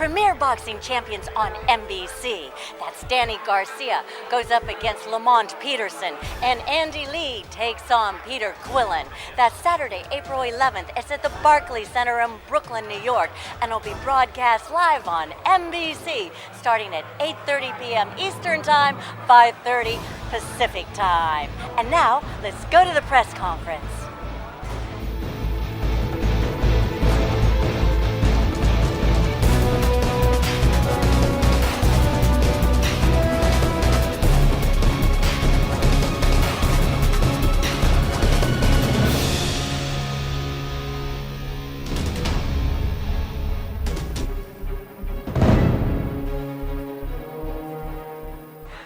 premier boxing champions on NBC. That's Danny Garcia goes up against Lamont Peterson, and Andy Lee takes on Peter Quillin. That's Saturday, April 11th. It's at the Barclays Center in Brooklyn, New York, and it'll be broadcast live on NBC starting at 8:30 p.m. Eastern Time, 5:30 Pacific Time. And now, let's go to the press conference.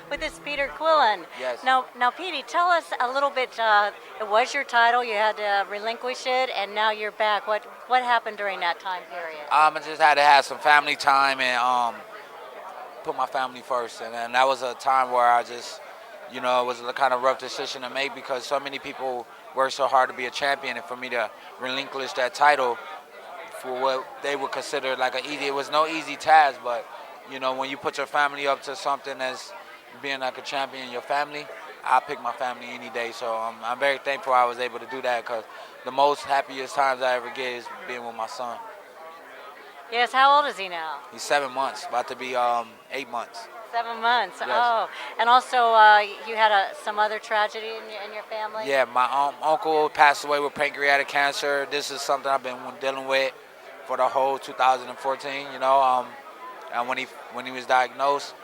With this Peter Quillin. Yes. Now, Petey, tell us a little bit. It was your title. You had to relinquish it, and now you're back. What happened during that time period? I just had to have some family time and put my family first. And that was a time where I just, it was a kind of rough decision to make because so many people worked so hard to be a champion, and for me to relinquish that title for what they would consider like it was no easy task, but when you put your family up to something as being like a champion in your family, I pick my family any day. So I'm very thankful I was able to do that because the most happiest times I ever get is being with my son. Yes, how old is he now? He's 7 months, about to be 8 months. 7 months. Yes. Oh, and also you had some other tragedy in your family? Yeah, my uncle passed away with pancreatic cancer. This is something I've been dealing with for the whole 2014. And when he was diagnosed.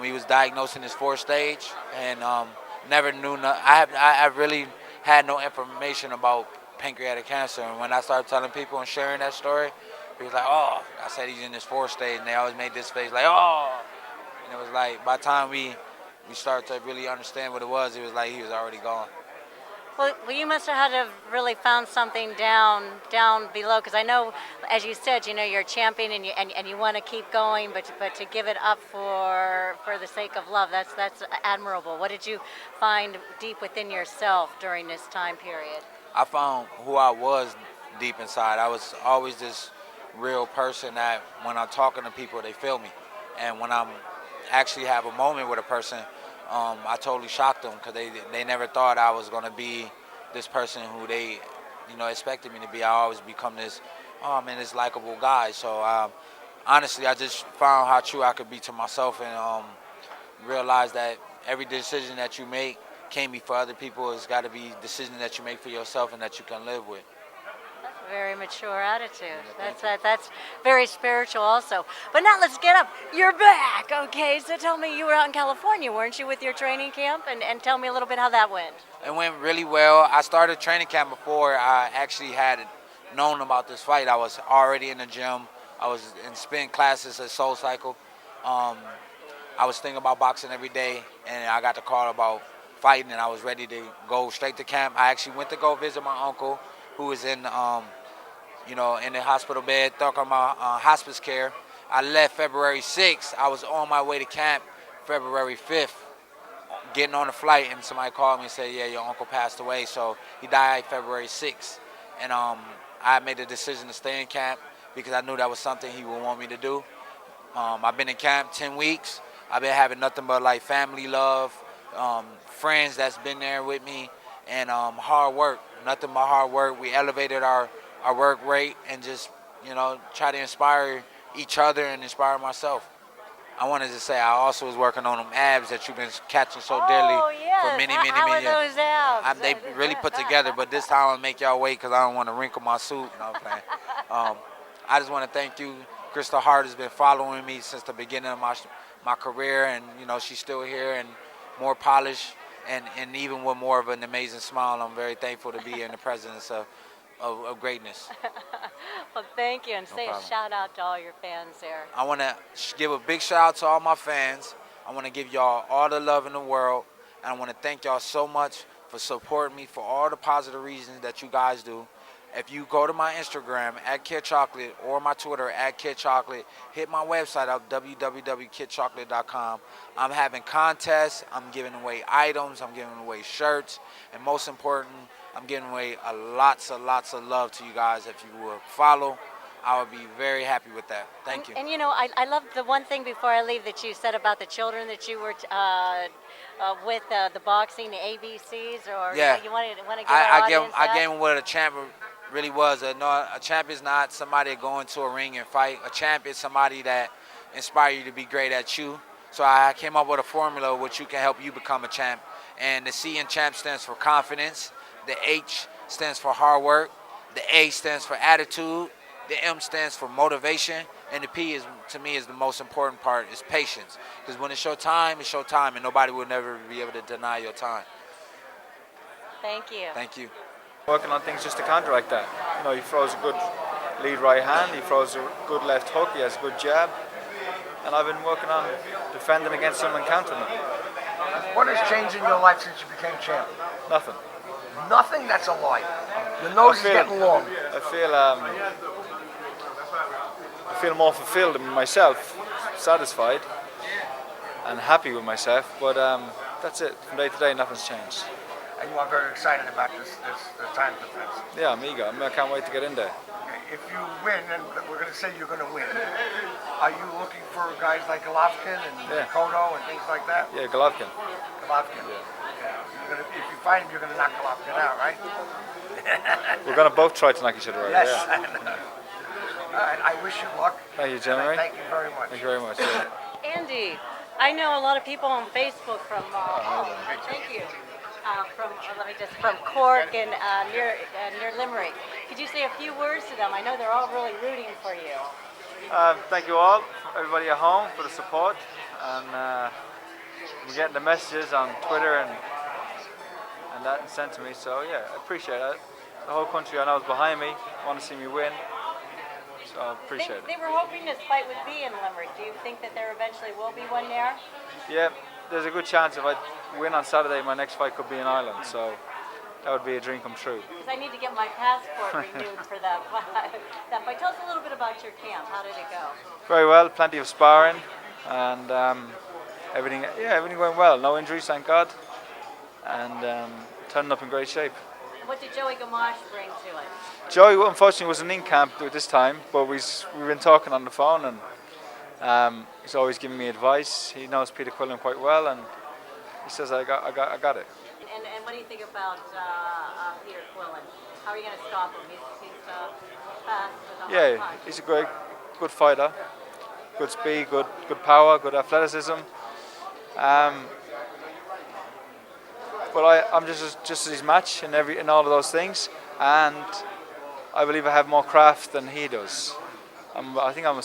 He was diagnosed in his 4th stage, and never knew. I really had no information about pancreatic cancer. And when I started telling people and sharing that story, he was like, "Oh," I said he's in his 4th stage, and they always made this face like, "Oh," and it was like by the time we started to really understand what it was like he was already gone. Well, you must have had to have really found something down below, because I know, as you said, you're a champion and you want to keep going, but to give it up for the sake of love, that's admirable. What did you find deep within yourself during this time period? I found who I was deep inside. I was always this real person that when I'm talking to people, they feel me, and when I'm actually have a moment with a person, I totally shocked them because they never thought I was going to be this person who they, expected me to be. I always become this, this likable guy. So honestly, I just found how true I could be to myself and realized that every decision that you make can't be for other people. It's got to be decisions that you make for yourself and that you can live with. That's a very mature attitude. That's very spiritual also. But now let's get up. You're back. Okay, so tell me, you were out in California, weren't you, with your training camp? And tell me a little bit how that went. It went really well. I started training camp before I actually had known about this fight. I was already in the gym. I was in spin classes at Soul Cycle. I was thinking about boxing every day, and I got the call about fighting, and I was ready to go straight to camp. I actually went to go visit my uncle, who was in, in the hospital bed, talking about hospice care. I left February 6th. I was on my way to camp February 5th, getting on the flight, and somebody called me and said, "Yeah, your uncle passed away." So he died February 6th. And I made the decision to stay in camp because I knew that was something he would want me to do. I've been in camp 10 weeks. I've been having nothing but like family love, friends that's been there with me, and hard work. Nothing but hard work. We elevated our work rate and just, try to inspire each other and inspire myself. I wanted to say I also was working on them abs that you've been catching so dearly for many, many, how many are years. those abs? They really put together, but this time I'll make y'all wait because I don't want to wrinkle my suit. No, I'm playing. I just want to thank you. Kristal Hart has been following me since the beginning of my career, and she's still here and more polished. And even with more of an amazing smile, I'm very thankful to be in the presence of greatness. Well, thank you, and No say problem. a shout out to all your fans there. I want to give a big shout out to all my fans. I want to give y'all all the love in the world, and I want to thank y'all so much for supporting me, for all the positive reasons that you guys do. If you go to my Instagram @KidChocolate or my Twitter @KidChocolate, hit my website up www.kidchocolate.com. I'm having contests. I'm giving away items. I'm giving away shirts, and most important, I'm giving away lots of love to you guys. If you will follow I would be very happy with that. Thank you. And you know, I love the one thing before I leave that you said about the children that you were with the boxing, the ABCs, or Yeah. you want to give our audience I that? gave him what a champ really was. A champ is not somebody that go into a ring and fight. A champ is somebody that inspire you to be great at you. So I came up with a formula which you can help you become a champ. And the C in champ stands for confidence. The H stands for hard work. The A stands for attitude. The M stands for motivation. And the P is, to me, is the most important part, is patience. Because when it's your time, and nobody will never be able to deny your time. Thank you. Thank you. Working on things just to counteract that. You know, he throws a good lead right hand, he throws a good left hook, he has a good jab. And I've been working on defending against him and countering him. What has changed in your life since you became champ? Nothing. Nothing? That's a lie. Your nose is getting long. I feel more fulfilled in myself, satisfied and happy with myself, but that's it. From day to day, nothing's changed. And you are very excited about the time defense. Yeah, I'm eager. I can't wait to get in there. If you win, and we're going to say you're going to win, are you looking for guys like Golovkin and Kodo and things like that? Yeah, Golovkin. Golovkin. Yeah. If you fight him, you're going to knock Golovkin out, right? We're going to both try to knock each other out. Yes. Yeah. All right, I wish you luck. Thank you, Jeremy. Thank you very much. Thank you very much. Yeah. Andy, I know a lot of people on Facebook from. Thank you. From Cork and near Limerick. Could you say a few words to them? I know they're all really rooting for you. Thank you all, everybody at home, for the support, and we're getting the messages on Twitter and that sent to me. So yeah, I appreciate it. The whole country I know is behind me, want to see me win. So I appreciate it. They were hoping this fight would be in Limerick. Do you think that there eventually will be one there? Yeah, there's a good chance if I win on Saturday, my next fight could be in Ireland. So that would be a dream come true. Because I need to get my passport renewed for that fight. Tell us a little bit about your camp. How did it go? Very well, plenty of sparring, and everything went well. No injuries, thank God, and turning up in great shape. And what did Joey Gamache bring to it? Joey, unfortunately, wasn't in camp at this time, but we've been talking on the phone, and he's always giving me advice. He knows Peter Quillin quite well, and he says I got it. And what do you think about Peter Quillin? How are you going to stop him? He's fast with a hard punch. He's a good fighter, good speed, good power, good athleticism. But I'm just as his match in all of those things, and I believe I have more craft than he does. I think I'm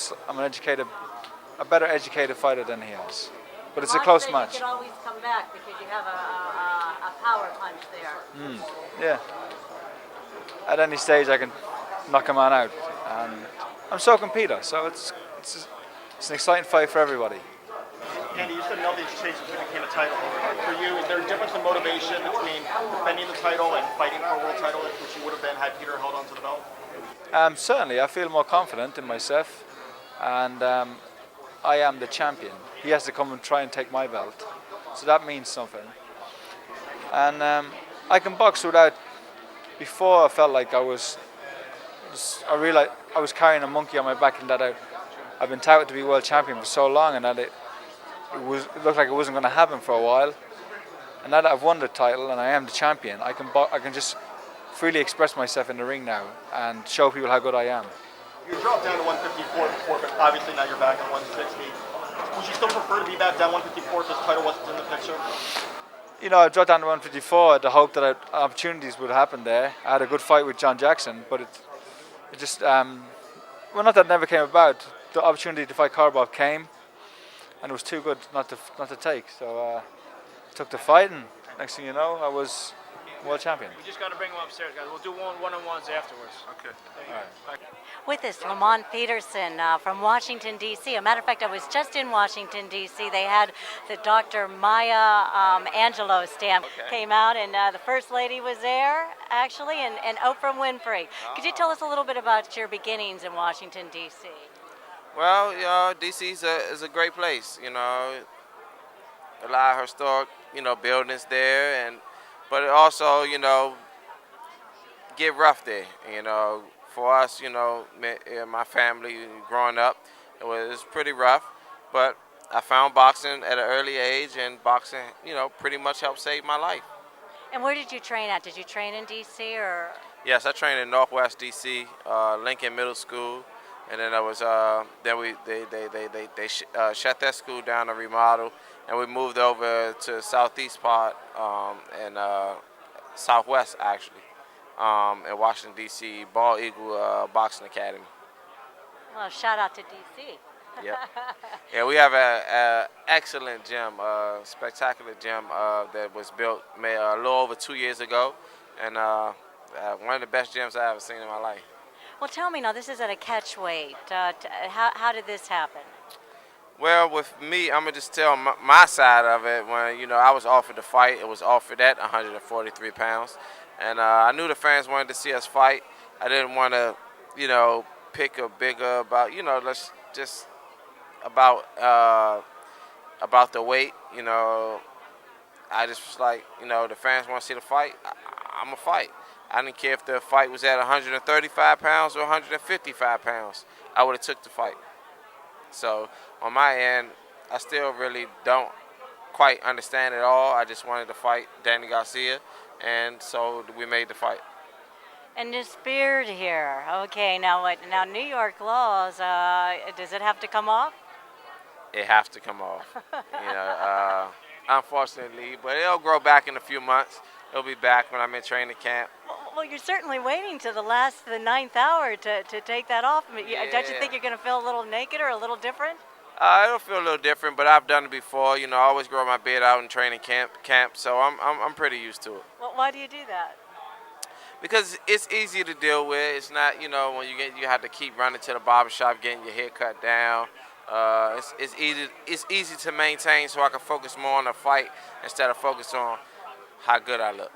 a better educated fighter than he has. But it's a close match. You can always come back because you have a power punch there. Yeah. At any stage, I can knock a man out, and I'm so can Peter. So it's an exciting fight for everybody. Andy, you said nothing's changed since you became a title holder. For you, is there a difference in motivation between defending the title and fighting for a world title, which you would have been had Peter held onto the belt? Certainly, I feel more confident in myself, and I am the champion. He has to come and try and take my belt, so that means something. And I can box without. Before I felt like I realized I was carrying a monkey on my back, and that I've been touted to be world champion for so long, and that it looked like it wasn't going to happen for a while. And now that I've won the title and I am the champion, I can just freely express myself in the ring now and show people how good I am. You dropped down to 154 before, but obviously now you're back at 160. Would you still prefer to be back down 154 if this title wasn't in the picture? You know, I dropped down to 154 at the hope that opportunities would happen there. I had a good fight with John Jackson, but it just, well, not that it never came about. The opportunity to fight Karbov came, and it was too good not to take. So I took the fight, and next thing you know, I was world champion. We just got to bring him upstairs, guys. We'll do one-on-ones afterwards. Okay. All right. With us, Lamont Peterson from Washington, D.C. A matter of fact, I was just in Washington, D.C. They had the Dr. Maya Angelou stamp came out, and the First Lady was there, actually, and Oprah Winfrey. Could you tell us a little bit about your beginnings in Washington, D.C.? Well, you know, D.C. is a great place, you know. A lot of historic, you know, buildings there, but it also, you know, get rough there, you know. for us, and my family growing up, it was pretty rough. But I found boxing at an early age, and boxing, pretty much helped save my life. And where did you train at? Did you train in D.C. or? Yes, I trained in Northwest DC, Lincoln Middle School, and then I was then we they shut that school down and remodeled, and we moved over to Southeast part and Southwest actually, in Washington D.C. Bald Eagle Boxing Academy. Well, shout out to D.C. Yep. Yeah, we have a excellent gym, spectacular gym that was built a little over 2 years ago, and one of the best gyms I've ever seen in my life. Well, tell me now, this is at a catch weight. How did this happen? Well, with me, I'm gonna just tell my side of it. When I was offered the fight, it was offered at 143 pounds, and I knew the fans wanted to see us fight. I didn't want to, pick a bigger let's just about the weight. I just was like, the fans want to see the fight. I'm a fight. I didn't care if the fight was at 135 pounds or 155 pounds. I would have took the fight. So on my end, I still really don't quite understand it all. I just wanted to fight Danny Garcia, and so we made the fight. And this beard here. Okay, now what? Now New York laws. Does it have to come off? It has to come off. Unfortunately, but it'll grow back in a few months. It'll be back when I'm in training camp. Well, you're certainly waiting to the ninth hour to take that off. Don't you think you're going to feel a little naked or a little different? It'll feel a little different, but I've done it before. I always grow my beard out in training camp, so I'm pretty used to it. Well, why do you do that? Because it's easy to deal with. It's not, when you have to keep running to the barbershop, getting your hair cut down. It's easy to maintain, so I can focus more on the fight instead of focus on how good I look.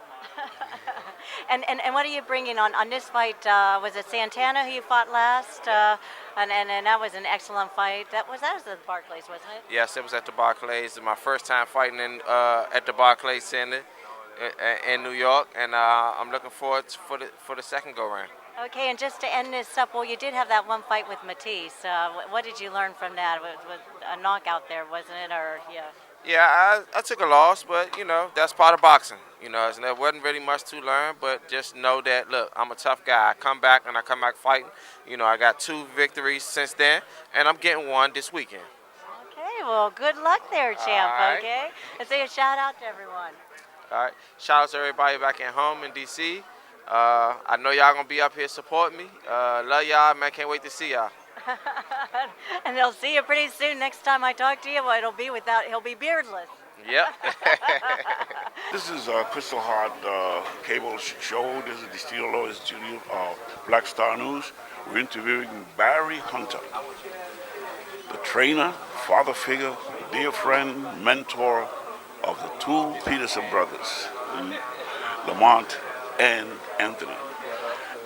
And what are you bringing on this fight? Was it Santana who you fought last? And that was an excellent fight. That was at the Barclays, wasn't it? Yes, it was at the Barclays. My first time fighting at the Barclays Center in New York, and I'm looking forward for the second go round. Okay, and just to end this up, well, you did have that one fight with Matisse. What did you learn from that? It was a knockout there, wasn't it? Or yeah. Yeah, I took a loss, but that's part of boxing. There wasn't really much to learn, but just know that look, I'm a tough guy. I come back fighting. I got 2 victories since then, and I'm getting one this weekend. Okay, well, good luck there, champ. Right. Okay, and say a shout out to everyone. All right, shout out to everybody back at home in DC. I know y'all gonna be up here supporting me. Love y'all, man. Can't wait to see y'all. And they'll see you pretty soon. Next time I talk to you, well, he'll be beardless. Yep. This is Kristal Hart cable show. This is the Steel Lawyers Studio of Black Star News. We're interviewing Barry Hunter, the trainer, father figure, dear friend, mentor of the 2 Peterson brothers, Lamont and Anthony.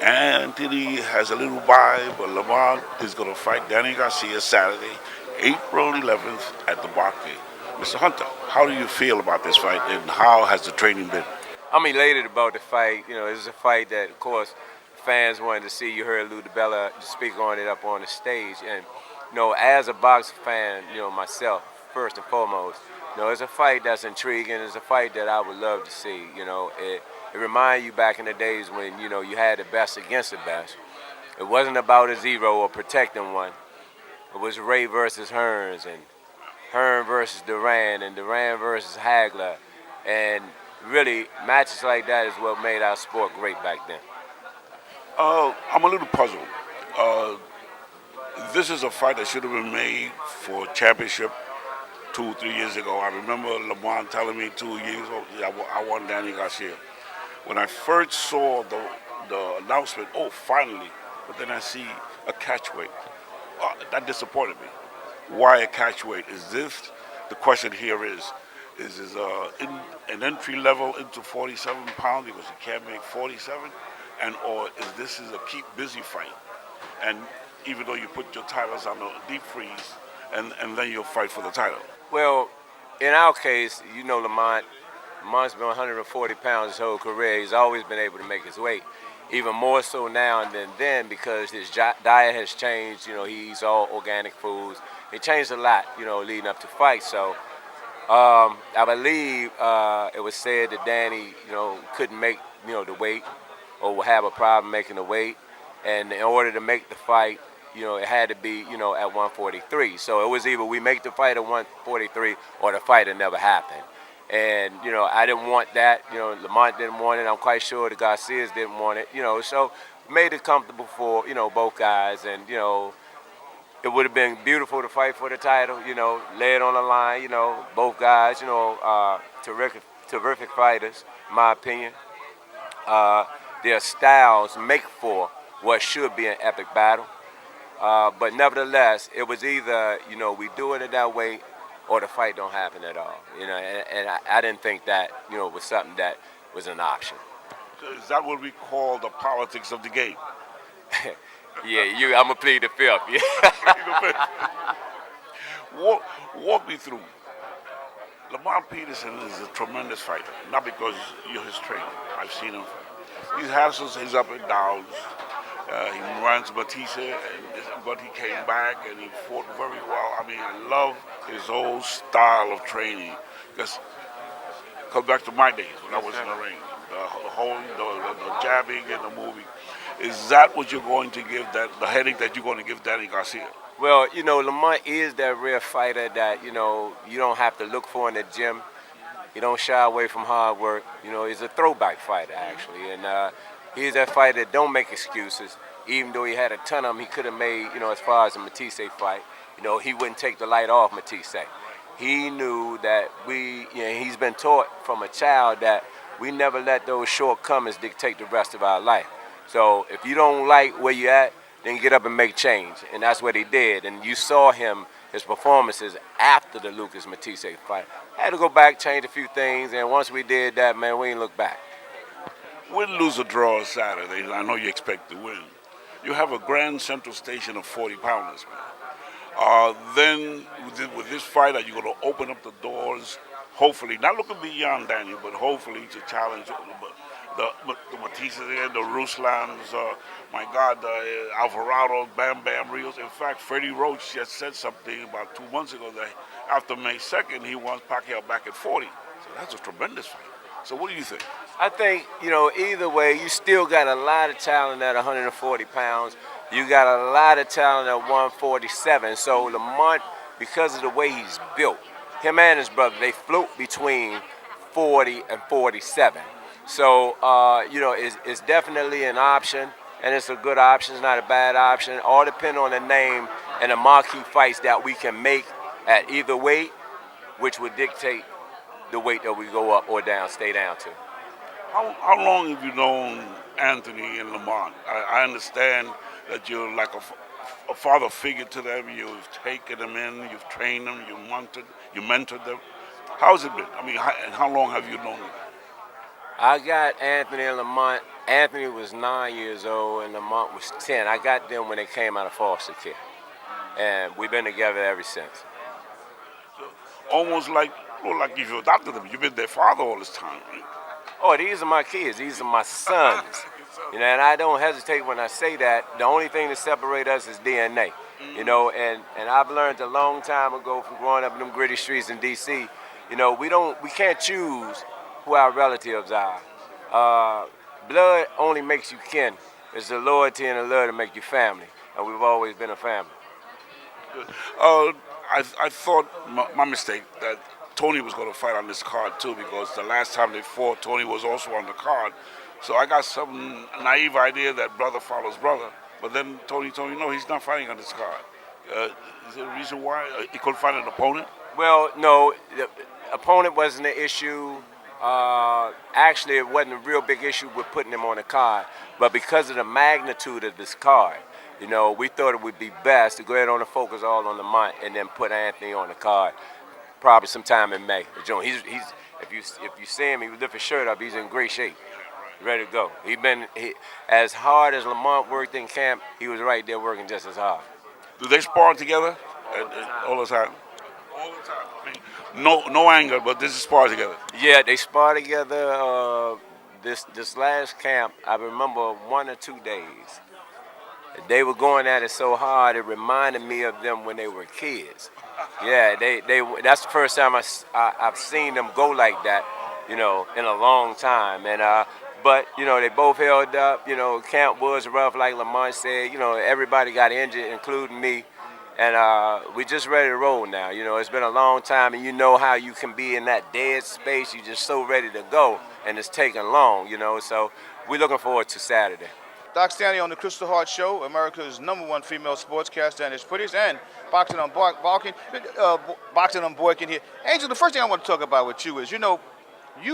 Anthony has a little bye, but Lamont is going to fight Danny Garcia Saturday, April 11th at the Barclays. Mr. Hunter, how do you feel about this fight, and how has the training been? I'm elated about the fight. It was a fight that, of course, fans wanted to see. You heard Lou DiBella speak on it up on the stage. And, as a boxing fan, myself, first and foremost, it's a fight that's intriguing. It's a fight that I would love to see. It reminds you back in the days when, you had the best against the best. It wasn't about a zero or protecting one. It was Ray versus Hearns, and Hearn versus Duran, and Duran versus Hagler. And really, matches like that is what made our sport great back then. I'm a little puzzled. This is a fight that should have been made for championship 2 or 3 years ago. I remember Lamont telling me 2 years ago, I won Danny Garcia. When I first saw the announcement, finally, but then I see a catchweight. That disappointed me. Why a catchweight? Is this, the question here is this an entry level into 47 pounds because you can't make 47? Or is this a keep busy fight? And even though you put your titles on the deep freeze, and then you'll fight for the title. Well, in our case, Lamont, Lamont's been 140 pounds his whole career. He's always been able to make his weight. Even more so now than then because his diet has changed. You know, he eats all organic foods. It changed a lot, you know, leading up to fights. So I believe it was said that Danny, you know, couldn't make, you know, the weight or would have a problem making the weight. And in order to make the fight, you know, it had to be, you know, at 143. So it was either we make the fight at 143 or the fight had never happened. And, you know, I didn't want that. You know, Lamont didn't want it. I'm quite sure the Garcias didn't want it. You know, so made it comfortable for, you know, both guys. And, you know, it would have been beautiful to fight for the title, you know, lay it on the line, you know, both guys, you know, terrific fighters, in my opinion. Their styles make for what should be an epic battle. But nevertheless, it was either, you know, we do it that way or the fight don't happen at all. You know, and I didn't think that, you know, was something that was an option. So is that what we call the politics of the game? Yeah, I'm going to plead the fifth. Yeah. Walk me through. Lamont Peterson is a tremendous fighter, not because you're his trainer. I've seen him fight. He has his up and downs. He runs Batista, but he came back and he fought very well. I mean, I love his whole style of training. Because come back to my days when I was in the ring, the jabbing and the moving. Is that what you're going to give, the headache that you're going to give Danny Garcia? Well, you know, Lamont is that rare fighter that, you know, you don't have to look for in the gym. He don't shy away from hard work. You know, he's a throwback fighter, actually. And he's that fighter that don't make excuses. Even though he had a ton of them, he could have made, you know, as far as the Matisse fight, you know, he wouldn't take the light off Matisse. He knew that you know, he's been taught from a child that we never let those shortcomings dictate the rest of our life. So if you don't like where you're at, then get up and make change. And that's what he did. And you saw his performances after the Lucas Matisse fight. Had to go back, change a few things, and once we did that, man, we ain't look back. Win, lose, or draw Saturday. I know you expect to win. You have a grand central station of 40 pounders, man. Then with this fight, are you going to open up the doors, hopefully, not looking beyond Daniel, but hopefully to challenge the Matisse and the Ruslans, my God, the Alvarado, Bam Bam Rios. In fact, Freddie Roach just said something about 2 months ago that after May 2nd, he wants Pacquiao back at 40. So that's a tremendous fight. So what do you think? I think, you know, either way, you still got a lot of talent at 140 pounds. You got a lot of talent at 147. So Lamont, because of the way he's built, him and his brother, they float between 40 and 47. So, you know, it's definitely an option, and it's a good option. It's not a bad option. All depend on the name and the marquee fights that we can make at either weight, which would dictate the weight that we go up or down, stay down to. How long have you known Anthony and Lamont? I understand that you're like a father figure to them. You've taken them in, you've trained them, you mentored them. How's it been? I mean, how long have you known them? I got Anthony and Lamont. Anthony was 9 years old and Lamont was 10. I got them when they came out of foster care. And we've been together ever since. So, almost like if you adopted them, you've been their father all this time, right? Oh, these are my kids. These are my sons. You know, and I don't hesitate when I say that. The only thing that separates us is DNA. You know, and I've learned a long time ago from growing up in them gritty streets in D.C., you know, we can't choose who our relatives are. Blood only makes you kin. It's the loyalty and the love that make you family. And we've always been a family. Good. I thought, my mistake, that Tony was going to fight on this card too, because the last time they fought, Tony was also on the card. So I got some naive idea that brother follows brother. But then Tony told me, no, he's not fighting on this card. Is there a reason why? He couldn't find an opponent? Well, no, the opponent wasn't an issue. Actually, it wasn't a real big issue with putting him on the card. But because of the magnitude of this card, you know, we thought it would be best to go ahead on and focus all on Lamont and then put Anthony on the card probably sometime in May or June. He's if you see him, he lift his shirt up, he's in great shape, ready to go. As hard as Lamont worked in camp, he was right there working just as hard. Do they spar together all the time? All the time. I mean, no anger, but this is spar together. Yeah, they spar together. This last camp, I remember 1 or 2 days. They were going at it so hard, it reminded me of them when they were kids. Yeah, that's the first time I've seen them go like that, in a long time. And but they both held up. Camp was rough, like Lamont said. Everybody got injured, including me. And we just ready to roll now. It's been a long time, and you know how you can be in that dead space. You're just so ready to go, and it's taking long. So we're looking forward to Saturday. Doc Stanley on the Kristal Hart Show, America's #1 female sportscaster and its footage, and Boxing Unboykin here. Angel, the first thing I want to talk about with you is, you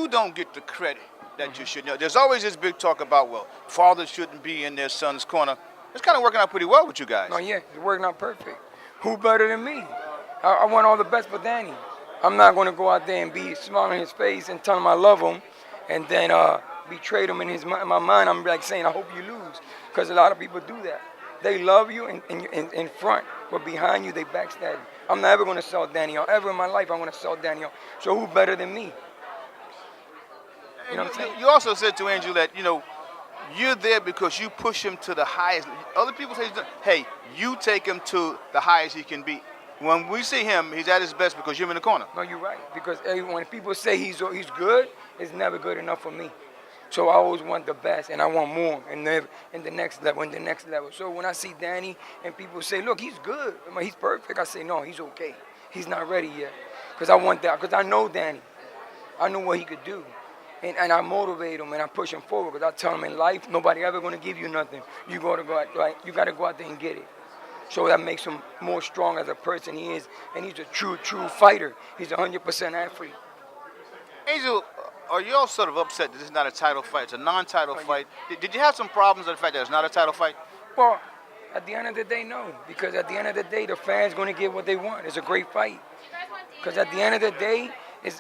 don't get the credit that you should. There's always this big talk about, well, fathers shouldn't be in their son's corner. It's kind of working out pretty well with you guys. No, yeah, it's working out perfect. Who better than me? I want all the best for Danny. I'm not going to go out there and be smiling in his face and tell him I love him, and then betray him in my mind. I'm like saying, I hope you lose, because a lot of people do that. They love you in front, but behind you they backstab you. I'm never going to sell Danny out. Ever in my life I'm going to sell Danny out. So who better than me? You know what I'm saying? You also said to Angel that, you're there because you push him to the highest. Other people say, hey, you take him to the highest he can be. When we see him, he's at his best because you're in the corner. No, you're right. Because when people say he's good, it's never good enough for me. So I always want the best, and I want more, and in the next level. So when I see Danny and people say, look, he's good, he's perfect, I say, no, he's okay. He's not ready yet. Because I want that, because I know Danny. I know what he could do. And I motivate him, and I push him forward, because I tell him in life, nobody ever going to give you nothing. You got to go out there and get it. So that makes him more strong as a person he is, and he's a true fighter. He's 100% athlete. Angel, are you all sort of upset that this is not a title fight? It's a non-title fight. Did you have some problems with the fact that it's not a title fight? Well, at the end of the day, no. Because at the end of the day, the fans going to get what they want. It's a great fight. Because at the end of the day,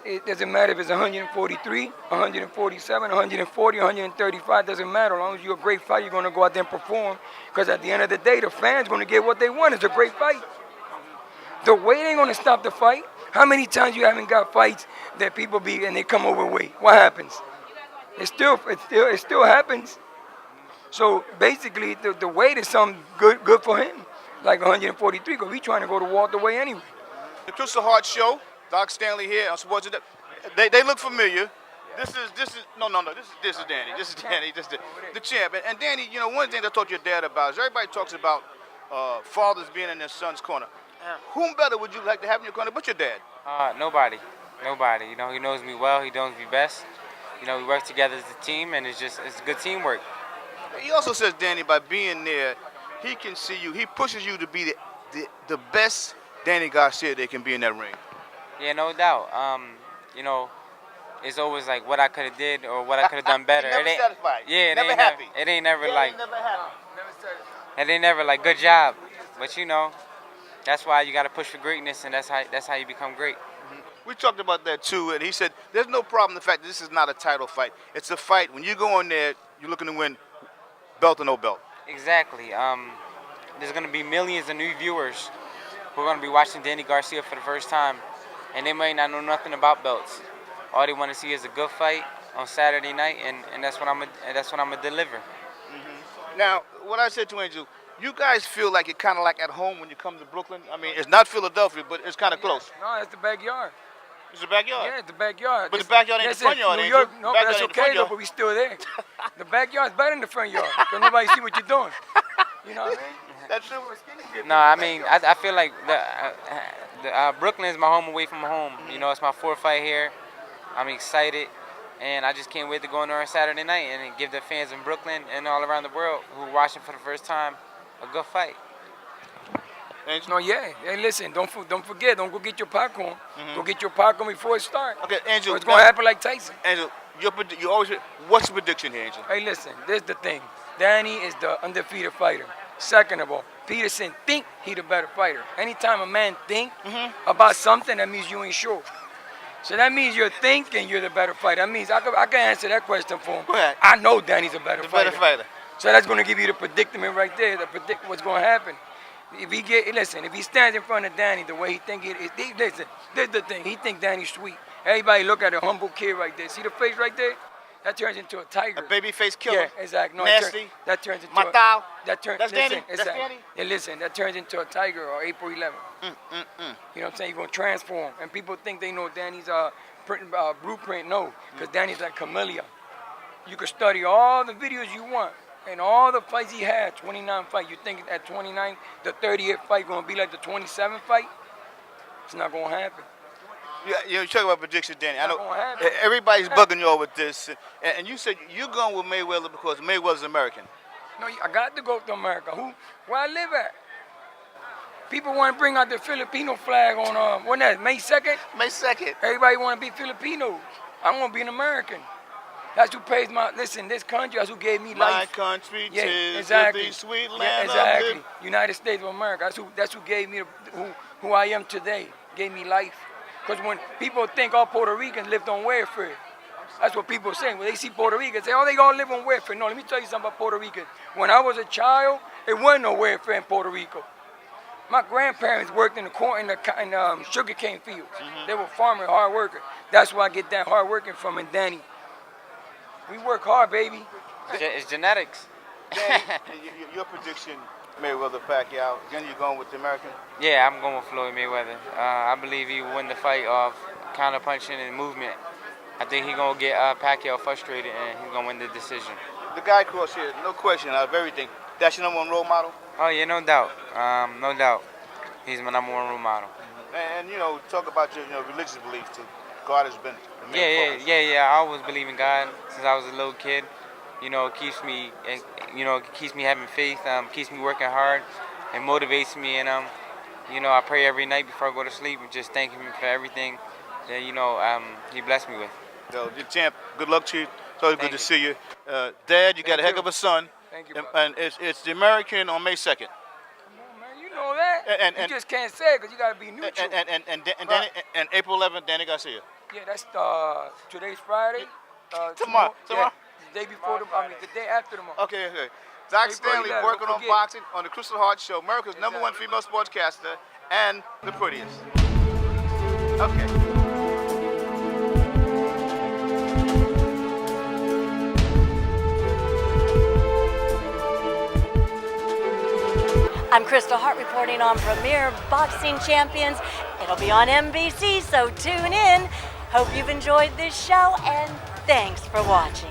it doesn't matter if it's 143, 147, 140, 135. Doesn't matter. As long as you're a great fight, you're going to go out there and perform. Because at the end of the day, the fans going to get what they want. It's a great fight. The weight ain't going to stop the fight. How many times you haven't got fights that people be and they come overweight? What happens? It still happens. So basically, the weight is something good for him, like 143, because he's trying to go to welterweight anyway. The Kristal Hart Show, Doc Stanley here on Sports. They look familiar. This is Danny. This is Danny. This is the champ. And Danny, one thing I talked to your dad about is everybody talks about fathers being in their son's corner. Whom better would you like to have in your corner but your dad? Nobody. He knows me well. He knows me best. We work together as a team, and it's good teamwork. He also says, Danny, by being there, he can see you. He pushes you to be the best Danny Garcia they can be in that ring. Yeah, no doubt. It's always like what I could have did or what I could have done better. Never satisfied. Yeah, never happy. It ain't never like. Never happy. It ain't never like good job, but that's why you got to push for greatness, and that's how you become great. We talked about that too, and he said there's no problem in the fact that this is not a title fight. It's a fight. When you go in there, you're looking to win, belt or no belt. Exactly. There's going to be millions of new viewers who are going to be watching Danny Garcia for the first time, and they might not know nothing about belts. All they want to see is a good fight on Saturday night, and that's what I'm gonna deliver. Now, what I said to Angel, you guys feel like you're kind of like at home when you come to Brooklyn? I mean, it's not Philadelphia, but it's kind of close. No, it's the backyard. It's the backyard? Yeah, it's the backyard. But the backyard ain't the front yard, New Angel. York, no, but that's okay, though, but we still there. The backyard's better than the front yard, because nobody see what you're doing. You know what I mean? That's true. No, I mean, I feel like Brooklyn is my home away from home. It's my 4th fight here. I'm excited, and I just can't wait to go in there on Saturday night and give the fans in Brooklyn and all around the world who are watching for the first time a good fight. Angel? No, yeah. Hey, listen, don't forget, don't go get your popcorn. Go get your popcorn before it starts. Okay, Angel. So it's going to happen like Tyson. Angel, you always. What's the prediction here, Angel? Hey, listen, this is the thing. Danny is the undefeated fighter. Second of all, Peterson think he the better fighter. Anytime a man think about something, that means you ain't sure. So that means you're thinking you're the better fighter. That means I can answer that question for him. Go ahead. I know Danny's a better fighter. Better fighter. So that's going to give you the predicament right there, to predict what's going to happen. If he stands in front of Danny the way he think it is, listen, this is the thing. He think Danny's sweet. Everybody look at a humble kid right there. See the face right there? That turns into a tiger. A baby-faced killer. Yeah, exactly. No, nasty. That turns into Matao. That's Danny. Exactly. That's Danny. And listen, that turns into a tiger on April 11th. You know what I'm saying? He's gonna transform, and people think they know Danny's blueprint. No, because Danny's like chameleon. You can study all the videos you want and all the fights he had. 29 fights. You think at 29, the 30th fight gonna be like the 27th fight? It's not gonna happen. Yeah, you're talking about prediction, Danny. I know Not gonna happen. everybody's bugging you over this, and you said you're going with Mayweather because Mayweather's American. No, I got to go to America. Where I live at? People want to bring out the Filipino flag on when that May 2nd. May 2nd. Everybody want to be Filipino. I want to be an American. That's who pays this country. That's who gave me My life. country, Yeah, tis exactly. the sweet Yeah, land exactly. of liberty. United States of America. That's who gave me who I am today. Gave me life. Because when people think all Puerto Ricans lived on welfare, that's what people say. When they see Puerto Ricans, they say, oh, they all live on welfare. No, let me tell you something about Puerto Ricans. When I was a child, it wasn't no welfare in Puerto Rico. My grandparents worked in the corn in sugarcane fields. They were farmers, hard workers. That's where I get that hard working from. And Danny, we work hard, baby. It's genetics. Danny, your prediction, Mayweather Pacquiao. Then you're going with the American. Yeah, I'm going with Floyd Mayweather. I believe he will win the fight off counter punching and movement. I think he's going to get Pacquiao frustrated and he's going to win the decision. The guy across here, no question, out of everything, that's your number one role model? Oh, yeah, no doubt. No doubt. He's my number one role model. And talk about your religious beliefs too. God has been the main focus. Yeah. I always believe in God since I was a little kid. It keeps me having faith, keeps me working hard, and motivates me. And I pray every night before I go to sleep and just thank Him for everything that He blessed me with. So, the champ, good luck to you. It's always good to see you. Dad, you got a heck of a son. Thank you, and it's the American on May 2nd. Come on, man, you know that. You just can't say it because you got to be neutral. And April 11th, Danny Garcia. Yeah, that's today's Friday. Tomorrow. Yeah, the day before the day after tomorrow. Okay. Doc April Stanley 11th, working don't on forget. boxing on the Kristal Hart Show, America's number one female sportscaster and the prettiest. Okay. I'm Kristal Hart reporting on Premier Boxing Champions. It'll be on NBC, so tune in. Hope you've enjoyed this show, and thanks for watching.